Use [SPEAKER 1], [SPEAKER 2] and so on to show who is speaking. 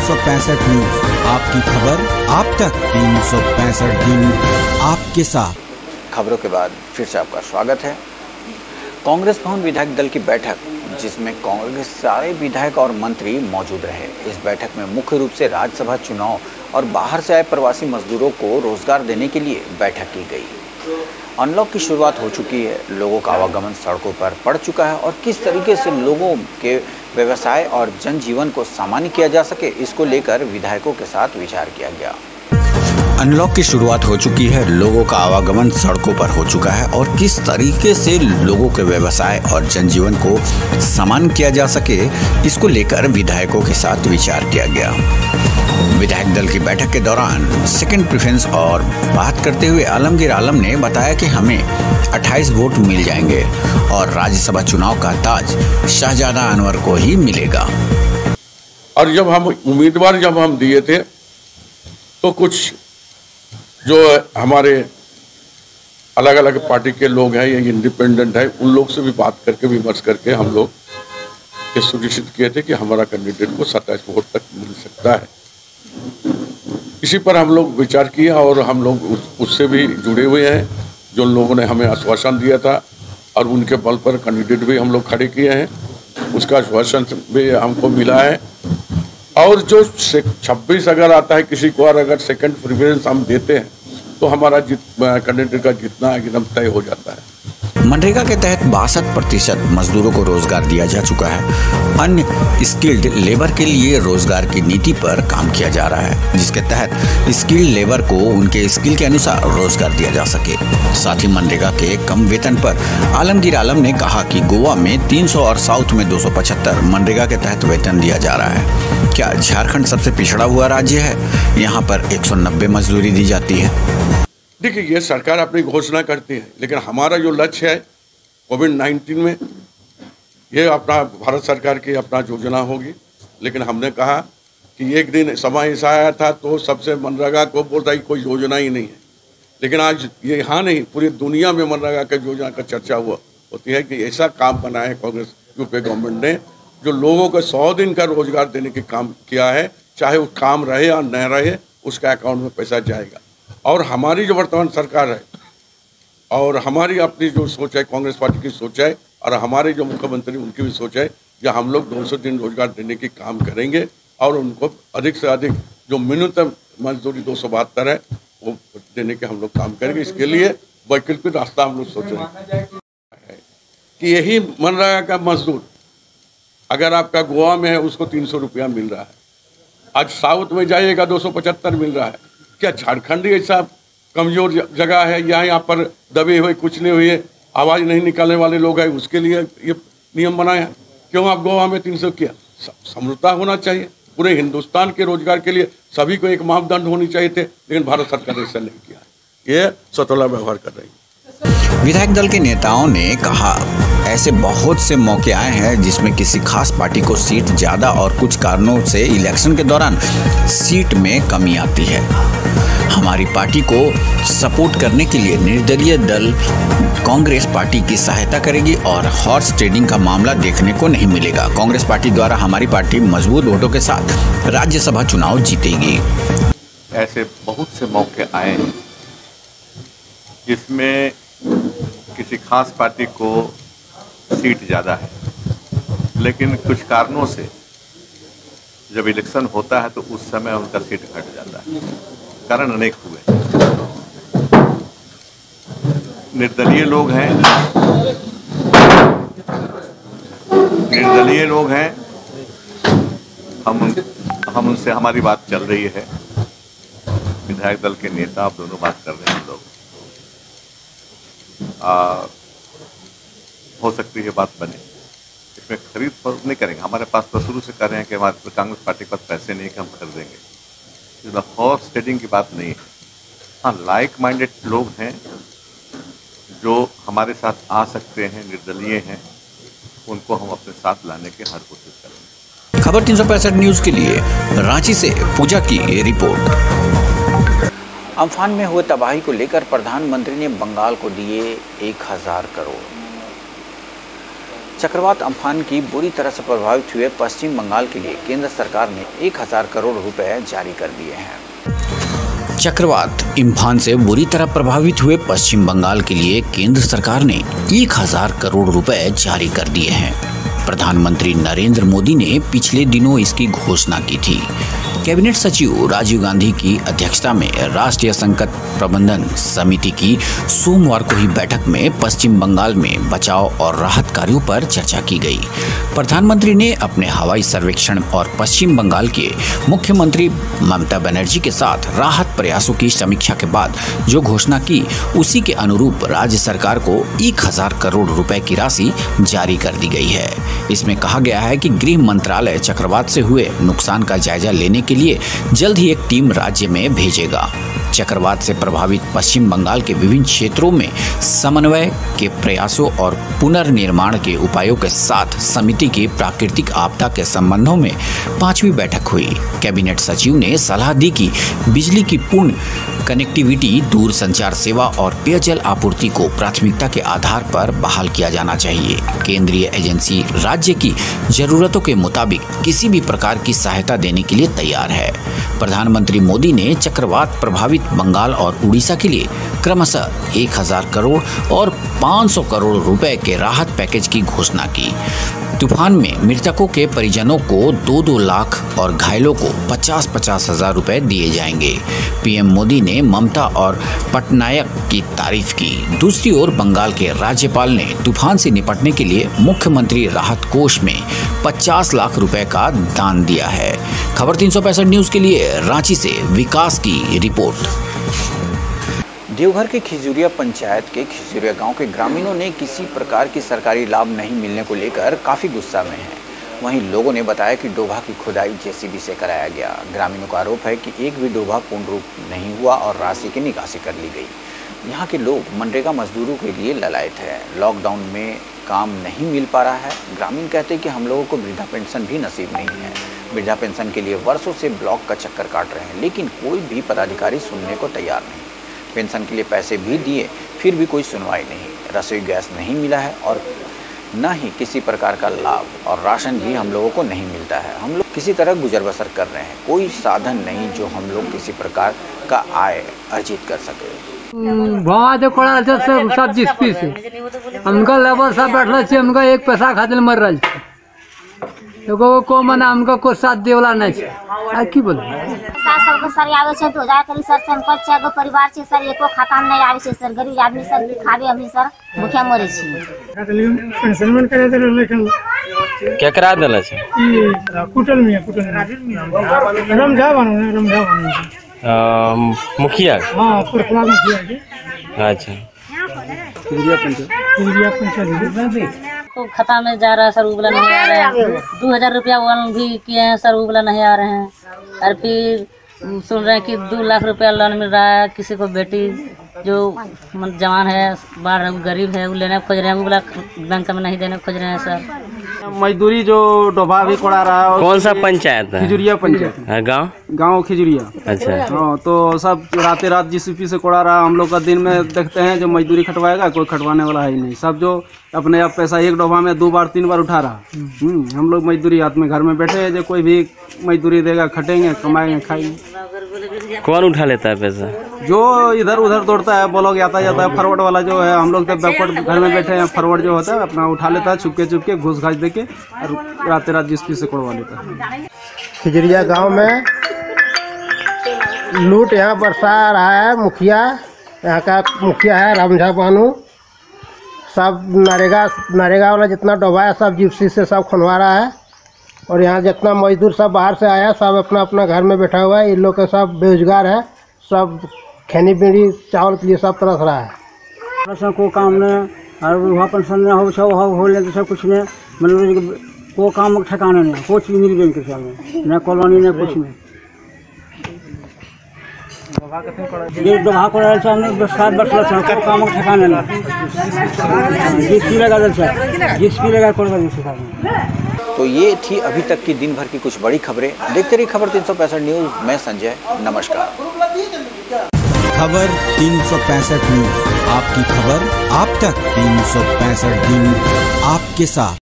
[SPEAKER 1] 365 news, आपकी खबर आप तक, 365 दिन आपके साथ।
[SPEAKER 2] खबरों के बाद फिर से आपका स्वागत है। कांग्रेस भवन विधायक दल की बैठक, जिसमें कांग्रेस सारे विधायक और मंत्री मौजूद रहे। इस बैठक में मुख्य रूप से राज्यसभा चुनाव और बाहर से आए प्रवासी मजदूरों को रोजगार देने के लिए बैठक की गई। अनलॉक की शुरुआत हो चुकी है, लोगों का आवागमन सड़कों पर पड़ चुका है और किस तरीके से लोगों के व्यवसाय और जनजीवन को सामान्य किया जा सके, इसको लेकर विधायकों के साथ विचार किया गया।
[SPEAKER 1] अनलॉक की शुरुआत हो चुकी है, लोगों का आवागमन सड़कों पर हो चुका है और किस तरीके से लोगों के व्यवसाय और जनजीवन को सामान्य किया जा सके, इसको लेकर विधायकों के साथ विचार किया गया। विधायक दल की बैठक के दौरान सेकंड प्रेफरेंस और बात करते हुए आलमगीर आलम ने बताया कि हमें 28 वोट मिल जाएंगे और राज्यसभा चुनाव का ताज शाहजादा अनवर को ही मिलेगा।
[SPEAKER 3] और जब हम उम्मीदवार दिए थे तो कुछ जो हमारे अलग अलग पार्टी के लोग हैं या इंडिपेंडेंट हैं, उन लोग से भी बात करके विमर्श करके हम लोग ये सुनिश्चित किए थे कि हमारा कैंडिडेट को 27 वोट तक मिल सकता है। इसी पर हम लोग विचार किया और हम लोग उससे भी जुड़े हुए हैं। जो लोगों ने हमें आश्वासन दिया था और उनके बल पर कैंडिडेट भी हम लोग खड़े किए हैं, उसका आश्वासन भी हमको मिला है। और जो 26 अगर आता है किसी को, और अगर सेकंड प्रेफरेंस हम देते हैं तो हमारा कैंडिडेट का जितना एकदम तय हो जाता है।
[SPEAKER 1] मनरेगा के तहत 62% मजदूरों को रोजगार दिया जा चुका है। अन्य स्किल्ड लेबर के लिए रोजगार की नीति पर काम किया जा रहा है, जिसके तहत स्किल्ड लेबर को उनके स्किल के अनुसार रोजगार दिया जा सके। साथ ही मनरेगा के कम वेतन पर आलमगीर आलम ने कहा कि गोवा में 300 और साउथ में 275 मनरेगा के तहत वेतन दिया जा रहा है। क्या झारखंड सबसे पिछड़ा हुआ राज्य है? यहाँ पर 190 मजदूरी दी जाती है।
[SPEAKER 3] देखिए, ये सरकार अपनी घोषणा करती है, लेकिन हमारा जो लक्ष्य है कोविड-19 में, ये अपना भारत सरकार की अपना योजना होगी। लेकिन हमने कहा कि एक दिन समय ऐसा आया था तो सबसे मनरेगा को बोलता है कोई योजना ही नहीं है। लेकिन आज ये यहाँ नहीं, पूरी दुनिया में मनरेगा के योजना का चर्चा होती है कि ऐसा काम बना है कांग्रेस यूपी गवर्नमेंट ने, जो लोगों को 100 दिन का रोजगार देने के काम किया है। चाहे वो काम रहे या न रहे, उसका अकाउंट में पैसा जाएगा। और हमारी जो वर्तमान सरकार है और हमारी अपनी जो सोच है, कांग्रेस पार्टी की सोच है, और हमारे जो मुख्यमंत्री उनकी भी सोच है कि हम लोग 200 दिन रोजगार देने की काम करेंगे और उनको अधिक से अधिक जो न्यूनतम मजदूरी 272 है वो देने के हम लोग काम करेंगे। इसके लिए वैकल्पिक रास्ता हम लोग सोच रहे हैं कि यही मनरेगा का मजदूर अगर आपका गोवा में है उसको 300 रुपया मिल रहा है, आज साउथ में जाइएगा 275 मिल रहा है। क्या झारखंड ऐसा कमजोर जगह है यहाँ पर दबे हुए कुछ नहीं हुए आवाज़ नहीं निकालने वाले लोग हैं, उसके लिए ये नियम बनाया? क्यों आप गोवा में 300 किया? समझौता होना चाहिए। पूरे हिंदुस्तान के रोजगार के लिए सभी को एक मापदंड होनी चाहिए थे, लेकिन भारत सरकार ने ऐसा नहीं किया। ये सतोला व्यवहार कर रही है।
[SPEAKER 1] विधायक दल के नेताओं ने कहा, ऐसे बहुत से मौके आए हैं जिसमें किसी खास पार्टी को सीट ज्यादा और कुछ कारणों से इलेक्शन के दौरान सीट में कमी आती है। हमारी पार्टी को सपोर्ट करने के लिए निर्दलीय दल कांग्रेस पार्टी की सहायता करेगी और हॉर्स ट्रेडिंग का मामला देखने को नहीं मिलेगा। कांग्रेस पार्टी द्वारा हमारी पार्टी मजबूत वोटों के साथ राज्यसभा चुनाव जीतेगी।
[SPEAKER 4] ऐसे बहुत से मौके आए हैं जिसमें किसी खास पार्टी को सीट ज़्यादा है, लेकिन कुछ कारणों से जब इलेक्शन होता है तो उस समय उनका सीट घट जाता है। कारण अनेक हुए। निर्दलीय लोग हैं, हम उनसे हमारी बात चल रही है। विधायक दल के नेता आप दोनों बात कर रहे हैं। लोग हो सकती है बात बने, इसमें खरीद फरोख्त नहीं करेंगे। हमारे पास तो शुरू से कर रहे हैं कि हमारे कांग्रेस पार्टी के पास पैसे नहीं कि हम खरीदेंगे। हॉर्स ट्रेडिंग की बात नहीं है। हाँ, लाइक माइंडेड लोग हैं जो हमारे साथ आ सकते हैं, निर्दलीय हैं, उनको हम अपने साथ लाने की हर कोशिश करेंगे।
[SPEAKER 1] खबर 365 न्यूज के लिए रांची से पूजा की रिपोर्ट।
[SPEAKER 2] अम्फान में हुए तबाही को लेकर प्रधानमंत्री ने बंगाल को दिए 1000 करोड़। चक्रवात अम्फान की बुरी तरह से प्रभावित हुए पश्चिम बंगाल के लिए केंद्र सरकार ने 1000 करोड़ रुपए जारी कर दिए हैं। चक्रवात अम्फान से बुरी तरह प्रभावित हुए पश्चिम बंगाल के लिए केंद्र सरकार ने 1000 करोड़ रुपए जारी कर दिए हैं। प्रधानमंत्री नरेंद्र मोदी ने पिछले दिनों इसकी घोषणा की थी। कैबिनेट सचिव राजीव गांधी की अध्यक्षता में राष्ट्रीय संकट प्रबंधन समिति की सोमवार को ही बैठक में पश्चिम बंगाल में बचाव और राहत कार्यों पर चर्चा की गई। प्रधानमंत्री ने अपने हवाई सर्वेक्षण और पश्चिम बंगाल के मुख्यमंत्री ममता बनर्जी के साथ राहत प्रयासों की समीक्षा के बाद जो घोषणा की, उसी के अनुरूप राज्य सरकार को 1000 करोड़ रुपए की राशि जारी कर दी गई है। इसमें कहा गया है कि गृह मंत्रालय चक्रवात से हुए नुकसान का जायजा लेने के लिए जल्द ही एक टीम राज्य में भेजेगा। चक्रवात से प्रभावित पश्चिम बंगाल के विभिन्न क्षेत्रों में समन्वय के प्रयासों और पुनर्निर्माण के उपायों के साथ समिति की प्राकृतिक आपदा के संबंधों में 5वीं बैठक हुई। कैबिनेट सचिव ने सलाह दी कि बिजली की पूर्ण कनेक्टिविटी, दूर संचार सेवा और पेयजल आपूर्ति को प्राथमिकता के आधार पर बहाल किया जाना चाहिए। केंद्रीय एजेंसी राज्य की जरूरतों के मुताबिक किसी भी प्रकार की सहायता देने के लिए तैयार है। प्रधानमंत्री मोदी ने चक्रवात प्रभावित बंगाल और उड़ीसा के लिए क्रमशः 1000 करोड़ और 500 करोड़ रुपए के राहत पैकेज की घोषणा की। तूफान में मृतकों के परिजनों को 2-2 लाख और घायलों को 50-50 हजार रुपए दिए जाएंगे। पीएम मोदी ने ममता और पटनायक की तारीफ की। दूसरी ओर बंगाल के राज्यपाल ने तूफान से निपटने के लिए मुख्यमंत्री राहत कोष में 50 लाख रुपए का दान दिया है। खबर 365 न्यूज के लिए रांची से विकास की रिपोर्ट। देवघर के खिजुरिया पंचायत के खिजुरिया गांव के ग्रामीणों ने किसी प्रकार की सरकारी लाभ नहीं मिलने को लेकर काफी गुस्सा में हैं। वहीं लोगों ने बताया कि डोभा की खुदाई जेसीबी से कराया गया। ग्रामीणों का आरोप है कि एक भी डोभा पूर्ण रूप नहीं हुआ और राशि की निकासी कर ली गई। यहाँ के लोग मनरेगा मजदूरों के लिए ललायत है। लॉकडाउन में काम नहीं मिल पा रहा है। ग्रामीण कहते हैं कि हम लोगों को वृद्धा पेंशन भी नसीब नहीं है। वृद्धा पेंशन के लिए वर्षों से ब्लॉक का चक्कर काट रहे हैं, लेकिन कोई भी पदाधिकारी सुनने को तैयार नहीं। पेंशन के लिए पैसे भी दिए, फिर भी कोई सुनवाई नहीं। रसोई गैस नहीं मिला है और न ही किसी प्रकार का लाभ और राशन भी हम लोगों को नहीं मिलता है। हम लोग किसी तरह गुजर बसर कर रहे हैं। कोई साधन नहीं जो हम लोग किसी प्रकार का आय अर्जित कर सके।
[SPEAKER 5] सब जिस हमका लेबर सब बैठल छे, हमका एक पैसा खातिर मर रहा है। एगो को मना हमका को साथ देवला नहीं छे। आ की बोल
[SPEAKER 6] सात साल के सर आवे छे तो जाय करी सर से हमका छे परिवार छे सर, एको खाता में नहीं आवे छे सर। गरीब आदमी सर खावे हम सर भूखे मरे छी।
[SPEAKER 5] पेंशन मन करे दे लेकिन
[SPEAKER 7] क्या करा देला छे?
[SPEAKER 5] कुटल में रमझा
[SPEAKER 7] मुखिया।
[SPEAKER 5] हां पुरखला मुखिया के।
[SPEAKER 7] अच्छा,
[SPEAKER 5] खिजुरिया पंचायत
[SPEAKER 8] तो खाता में जा रहा है सर, उबला नहीं आ रहा है। 2000 रुपया वन भी किए हैं सर, उबला नहीं आ रहे हैं। और फिर सुन रहे हैं कि 2 लाख रुपया लोन मिल रहा है किसी को। बेटी जो जवान है, बाहर गरीब है, वो लेने खोज रहे हैं, उबला बैंक में नहीं देने खोज रहे हैं सर।
[SPEAKER 9] मजदूरी जो डोभा भी कोड़ा रहा है।
[SPEAKER 7] कौन सा पंचायत है?
[SPEAKER 9] खिजुरिया पंचायत।
[SPEAKER 7] गाँव
[SPEAKER 9] खिजुरिया।
[SPEAKER 7] अच्छा।
[SPEAKER 9] हाँ, तो सब रात जीसीपी से कोड़ा रहा। हम लोग का दिन में देखते हैं जो मजदूरी खटवाएगा, कोई खटवाने वाला है ही नहीं। सब जो अपने आप पैसा एक डोभा में 2 बार 3 बार उठा रहा। हम लोग मजदूरी हाथ में घर में बैठे हैं, जो कोई भी मजदूरी देगा, खटेंगे, कमाएंगे, खाएंगे।
[SPEAKER 7] कौन उठा लेता है पैसा? जो
[SPEAKER 9] इधर उधर दौड़ता है, ब्लॉक आता जाता है। फॉरवर्ड वाला जो है, हम लोग तो बैकवर्ड घर में बैठे हैं। फॉरवर्ड जो होता है अपना उठा लेता है, छुपके घूस घास देके और रात जिसपी से कोड़वा लेता है।
[SPEAKER 10] खिजुरिया गांव में लूट यहाँ बरसा रहा है। मुखिया यहाँ का मुखिया है रमझा बानू। सब नरेगा वाला जितना डोबा है सब जिप्सी से सब खनवा रहा है। और यहाँ जितना मजदूर सब बाहर से आया, सब अपना अपना घर में बैठा हुआ है। इन लोग के सब बेरोजगार है, सब खैनी पीढ़ी चावल के लिए सब तरस रहा है।
[SPEAKER 5] को काम ने और वहाँ पेंशन हो ले सब कुछ ने, मतलब को काम ठिकाना नहीं, कुछ भी मिल के साल में न कॉलोनी न कुछ में। ये डोभा को रहल हमने 7 वर्ष से काम ठिकाना नहीं। जिसकी लगा दे सर, जिसकी लगा कोड़ दे सर।
[SPEAKER 2] तो ये थी अभी तक की दिन भर की कुछ बड़ी खबरें। देखते रहिए खबर 365 न्यूज। मैं संजय, नमस्कार।
[SPEAKER 1] खबर 365 न्यूज, आपकी खबर आप तक। 365 दिन आपके साथ।